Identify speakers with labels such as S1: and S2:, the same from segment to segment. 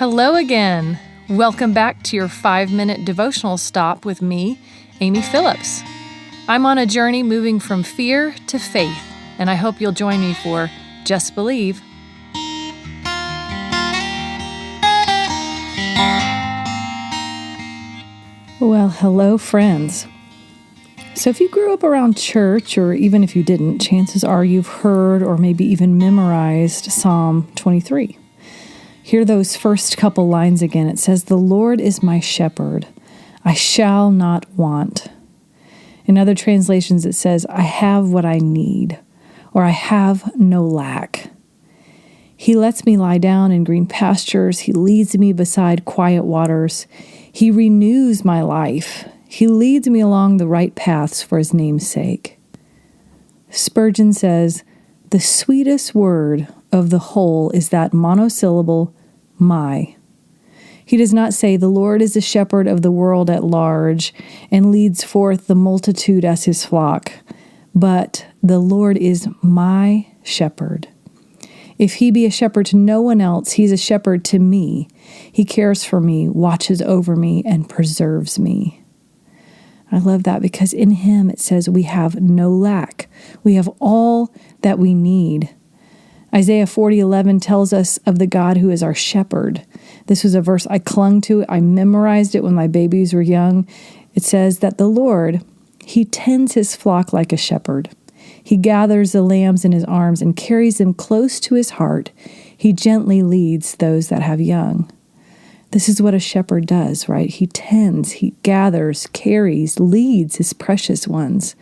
S1: Hello again. Welcome back to your 5-minute devotional stop with me, Amy Phillips. I'm on a journey moving from fear to faith, and I hope you'll join me for Just Believe. Well, hello, friends. So if you grew up around church, or even if you didn't, chances are you've heard or maybe even memorized Psalm 23. Hear those first couple lines again. It says, "The Lord is my shepherd. I shall not want." In other translations, it says, "I have what I need," or "I have no lack." He lets me lie down in green pastures. He leads me beside quiet waters. He renews my life. He leads me along the right paths for his name's sake. Spurgeon says, "The sweetest word of the whole is that monosyllable, my." He does not say, "The Lord is the shepherd of the world at large and leads forth the multitude as his flock," but "The Lord is my shepherd." If he be a shepherd to no one else, he's a shepherd to me. He cares for me, watches over me, and preserves me. I love that because in him it says we have no lack. We have all that we need. Isaiah 40:11 tells us of the God who is our shepherd. This was a verse I clung to. I memorized it when my babies were young. It says that the Lord, he tends his flock like a shepherd. He gathers the lambs in his arms and carries them close to his heart. He gently leads those that have young. This is what a shepherd does, right? He tends, he gathers, carries, leads his precious ones.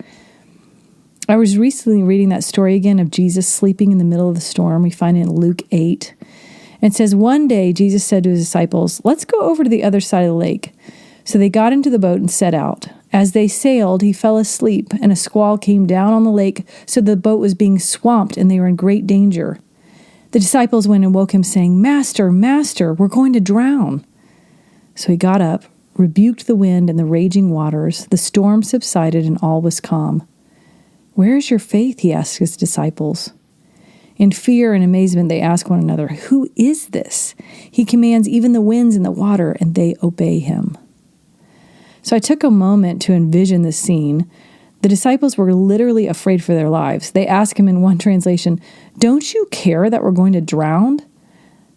S1: I was recently reading that story again of Jesus sleeping in the middle of the storm. We find it in Luke 8. And it says, one day Jesus said to his disciples, "Let's go over to the other side of the lake." So they got into the boat and set out. As they sailed, he fell asleep, and a squall came down on the lake, so the boat was being swamped, and they were in great danger. The disciples went and woke him, saying, "Master, Master, we're going to drown." So he got up, rebuked the wind and the raging waters. The storm subsided, and all was calm. "Where is your faith?" he asked his disciples. In fear and amazement, they asked one another, "Who is this? He commands even the winds and the water, and they obey him." So I took a moment to envision this scene. The disciples were literally afraid for their lives. They asked him in one translation, "Don't you care that we're going to drown?"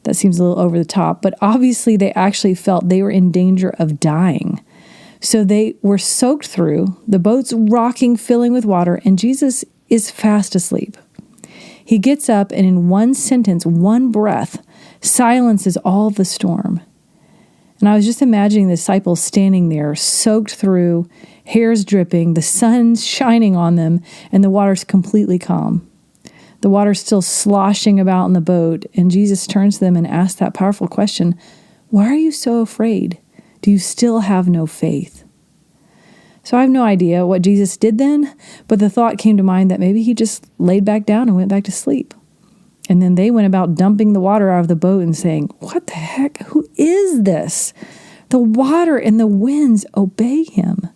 S1: That seems a little over the top, but obviously they actually felt they were in danger of dying. So they were soaked through, the boat's rocking, filling with water, and Jesus is fast asleep. He gets up and in one sentence, one breath, silences all the storm. And I was just imagining the disciples standing there, soaked through, hairs dripping, the sun's shining on them, and the water's completely calm. The water's still sloshing about in the boat, and Jesus turns to them and asks that powerful question, "Why are you so afraid? Do you still have no faith?" So I have no idea what Jesus did then, but the thought came to mind that maybe he just laid back down and went back to sleep. And then they went about dumping the water out of the boat and saying, "What the heck? Who is this? The water and the winds obey him."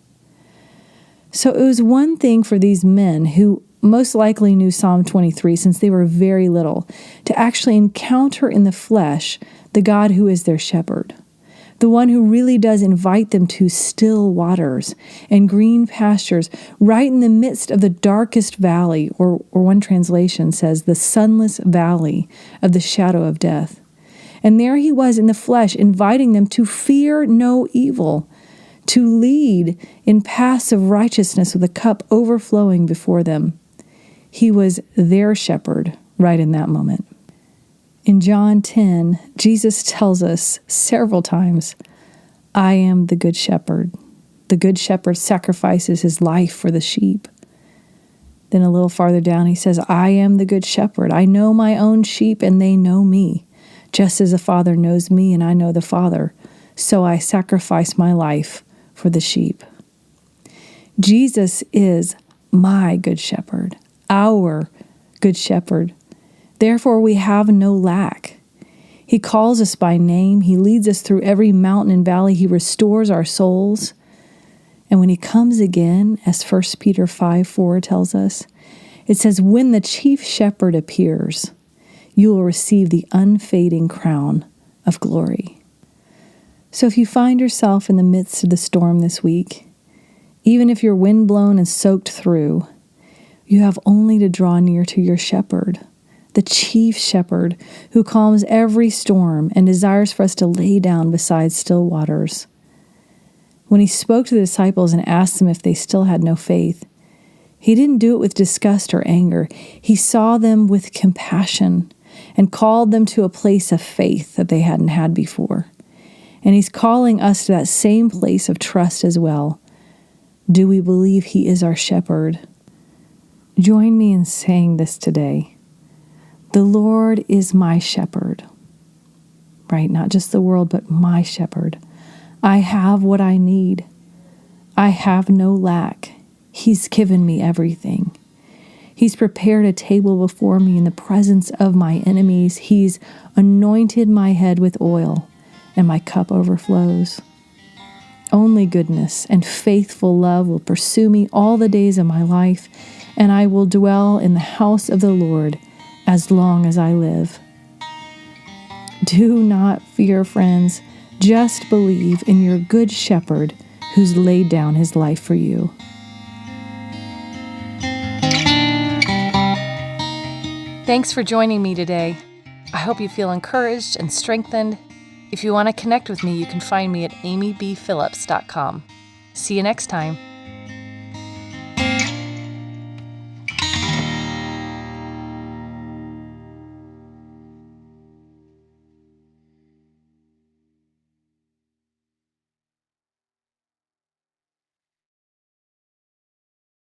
S1: So it was one thing for these men who most likely knew Psalm 23 since they were very little, to actually encounter in the flesh the God who is their shepherd, the one who really does invite them to still waters and green pastures right in the midst of the darkest valley, or one translation says the sunless valley of the shadow of death. And there he was in the flesh, inviting them to fear no evil, to lead in paths of righteousness with a cup overflowing before them. He was their shepherd right in that moment. In John 10, Jesus tells us several times, "I am the good shepherd." The good shepherd sacrifices his life for the sheep. Then a little farther down, he says, "I am the good shepherd. I know my own sheep, and they know me. Just as the Father knows me, and I know the Father, so I sacrifice my life for the sheep." Jesus is my good shepherd, our good shepherd. Therefore, we have no lack. He calls us by name. He leads us through every mountain and valley. He restores our souls. And when he comes again, as 1 Peter 5:4 tells us, it says, "When the chief shepherd appears, you will receive the unfading crown of glory." So if you find yourself in the midst of the storm this week, even if you're windblown and soaked through, you have only to draw near to your shepherd, the chief shepherd who calms every storm and desires for us to lay down beside still waters. When he spoke to the disciples and asked them if they still had no faith, he didn't do it with disgust or anger. He saw them with compassion and called them to a place of faith that they hadn't had before. And he's calling us to that same place of trust as well. Do we believe he is our shepherd? Join me in saying this today. The Lord is my shepherd. Right? Not just the world, but my shepherd. I have what I need. I have no lack. He's given me everything. He's prepared a table before me in the presence of my enemies. He's anointed my head with oil, and my cup overflows. Only goodness and faithful love will pursue me all the days of my life, and I will dwell in the house of the Lord as long as I live. Do not fear, friends. Just believe in your good shepherd who's laid down his life for you. Thanks for joining me today. I hope you feel encouraged and strengthened. If you want to connect with me, you can find me at amybphillips.com. See you next time.